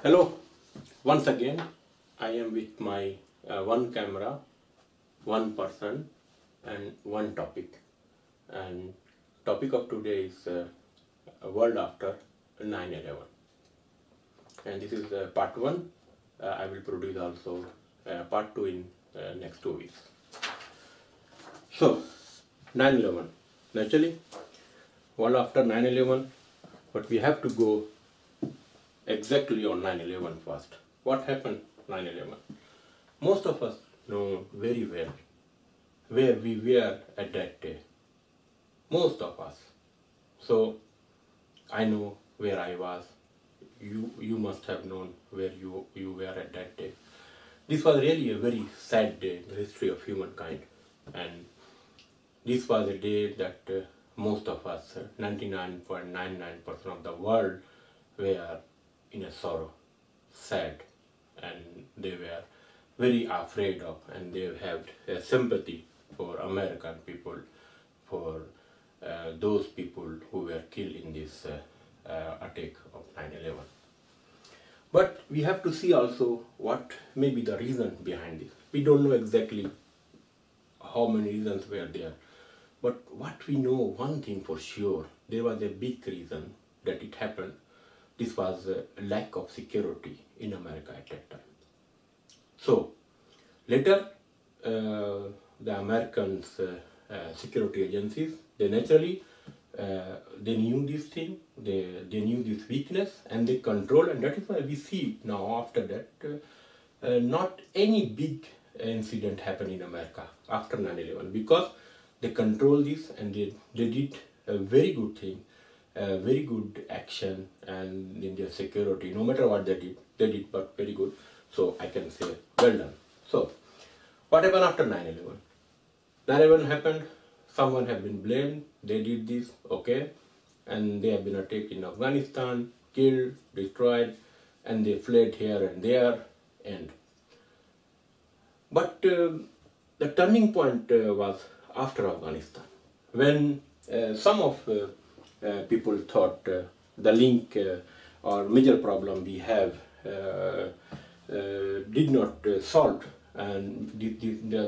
Hello, once again I am with my one camera, one person and one topic, and topic of today is world after 9/11, and this is part 1. I will produce also part 2 in next 2 weeks. So 9/11, naturally world after 9/11, but we have to go exactly on 9/11 first. What happened 9/11? Most of us know very well where we were at that day. Most of us. So I know where I was. You must have known where you were at that day. This was really a very sad day in the history of humankind, and this was a day that most of us, 99.99% of the world, were in a sorrow, sad, and they were very afraid of, and they had a sympathy for American people, for those people who were killed in this attack of 9/11. But we have to see also what may be the reason behind this. We don't know exactly how many reasons were there, but what we know, one thing for sure, there was a big reason that it happened. This was a lack of security in America at that time. So later the Americans security agencies, they naturally they knew this thing, they knew this weakness, and they controlled, and that is why we see now after that not any big incident happened in America after 9/11, because they controlled this, and they did a very good thing, very good action, and in their security, no matter what they did but very good. So I can say well done. So what happened after 9/11? 9/11 happened, someone have been blamed, they did this, okay, and they have been attacked in Afghanistan, killed, destroyed, and they fled here and there, and but the turning point was after Afghanistan, when some of people thought the link or major problem we have did not solve, and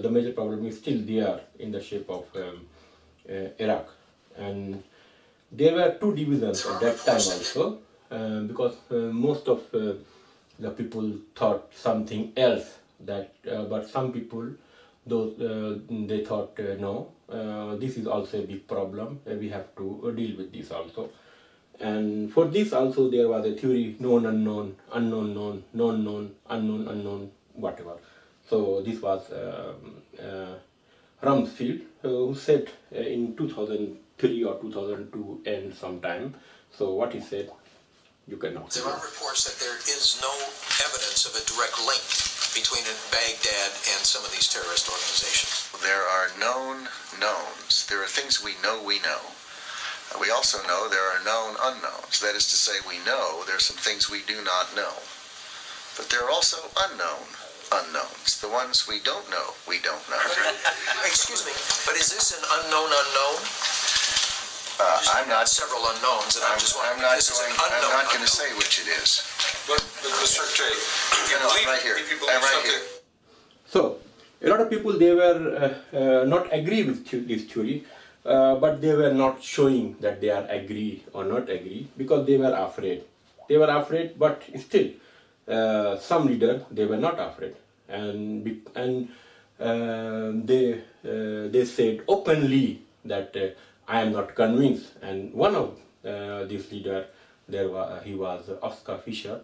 the major problem is still there in the shape of Iraq. And there were two divisions at that time also, because most of the people thought something else, that but some people, those they thought no, this is also a big problem, we have to deal with this also. And for this also there was a theory, known unknown, unknown known, known known, unknown unknown, whatever. So this was Rumsfeld who said in 2003 or 2002 and sometime. So what he said, you can know. There are reports that there is no evidence of a direct link between Baghdad and some of these terrorist organizations. There are known knowns. There are things we know we know. We also know there are known unknowns. That is to say, we know there are some things we do not know. But there are also unknown unknowns. The ones we don't know, we don't know. Excuse me, but is this an unknown unknown? I'm not. Several unknowns, and I'm not going to say which it is. But Mr. Secretary, I'm right here. I'm right here. So a lot of people, they were not agree with this theory, but they were not showing that they are agree or not agree, because they were afraid. They were afraid, but still some leader, they were not afraid, and they said openly that I am not convinced. And one of this leader, he was Oskar Fischer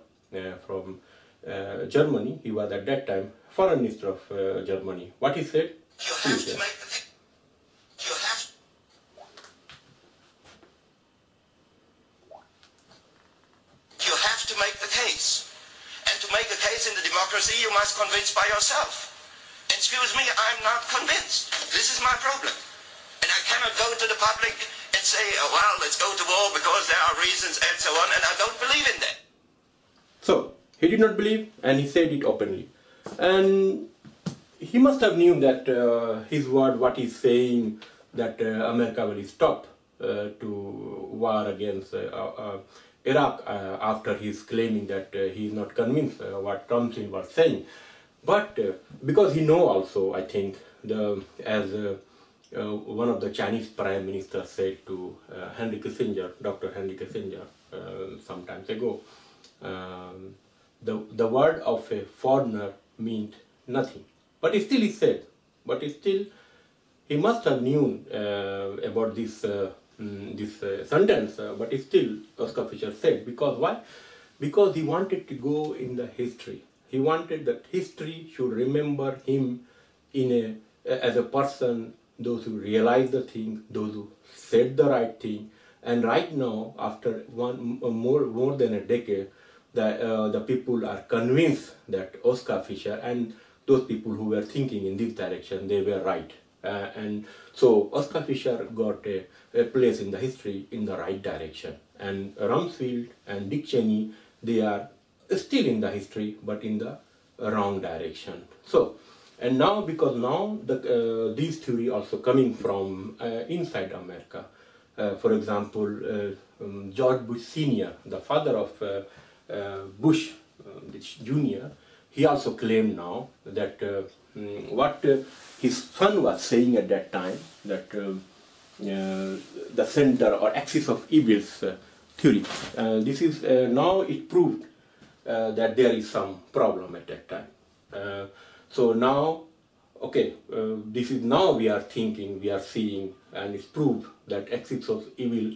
from Germany. He was at that time foreign minister of Germany. What he said? You have to make the case. And to make a case in the democracy, you must convince by yourself. Excuse me, I'm not convinced. This is my problem. And I cannot go to the public and say, oh, well, let's go to war because there are reasons and so on, and I don't believe in that. So he did not believe, and he said it openly. And he must have known that his word, what he's saying, that America will stop to war against Iraq after he's claiming that he's not convinced what Thompson was saying. But because he know also, I think, as one of the Chinese prime ministers said to Henry Kissinger, Dr. Henry Kissinger, some times ago, the word of a foreigner meant nothing. But still he said, but still he must have known about this sentence, but still Oscar Fischer said, because why? Because he wanted to go in the history. He wanted that history should remember him as a person, those who realized the thing, those who said the right thing. And right now, after more than a decade, the people are convinced that Oscar Fischer and those people who were thinking in this direction, they were right. And so Oscar Fischer got a place in the history in the right direction. And Rumsfeld and Dick Cheney, they are still in the history, but in the wrong direction. So, and now, because now these theory also coming from inside America. For example, George Bush Sr., the father of Bush Jr., he also claimed now that what his son was saying at that time, that the center or axis of evils theory, this is now it proved that there is some problem at that time. So now, okay, this is now we are thinking, we are seeing, and it's proved that axis of evil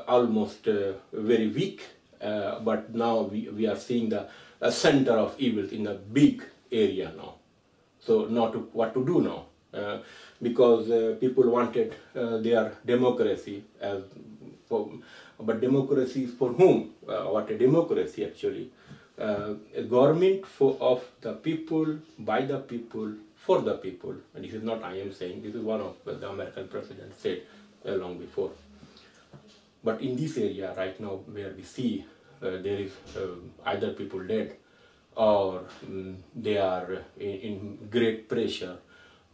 almost very weak, but now we are seeing the center of evil in a big area now. So now what to do now? Because people wanted their democracy, but democracy is for whom? What a democracy actually? A government of the people, by the people, for the people. And this is not I am saying, this is one of the American presidents said long before. But in this area right now where we see there is either people dead, or they are in great pressure,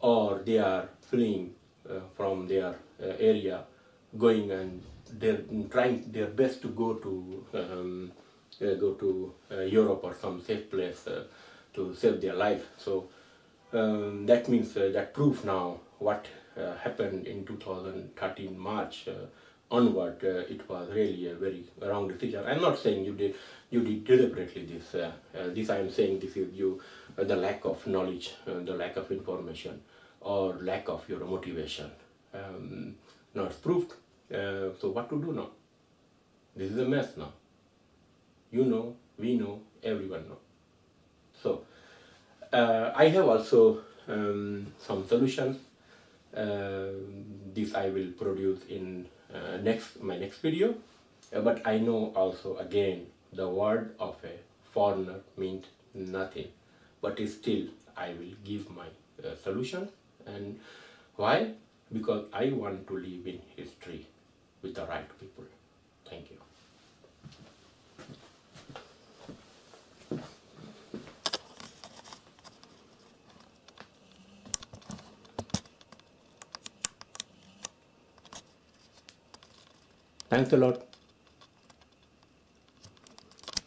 or they are fleeing from their area, going and they're trying their best to go to Europe or some safe place to save their life. So that means that proof now what happened in 2013 March onward, it was really a very wrong decision. I'm not saying you did deliberately this. This I am saying this is the lack of knowledge, the lack of information, or lack of your motivation. Now it's proved. So what to do now? This is a mess now. You know, we know, everyone knows. So I have also some solutions. This I will produce in my next video. But I know also again the word of a foreigner means nothing. But still I will give my solution. And why? Because I want to live in history with the right people. Thank you. Thanks a lot.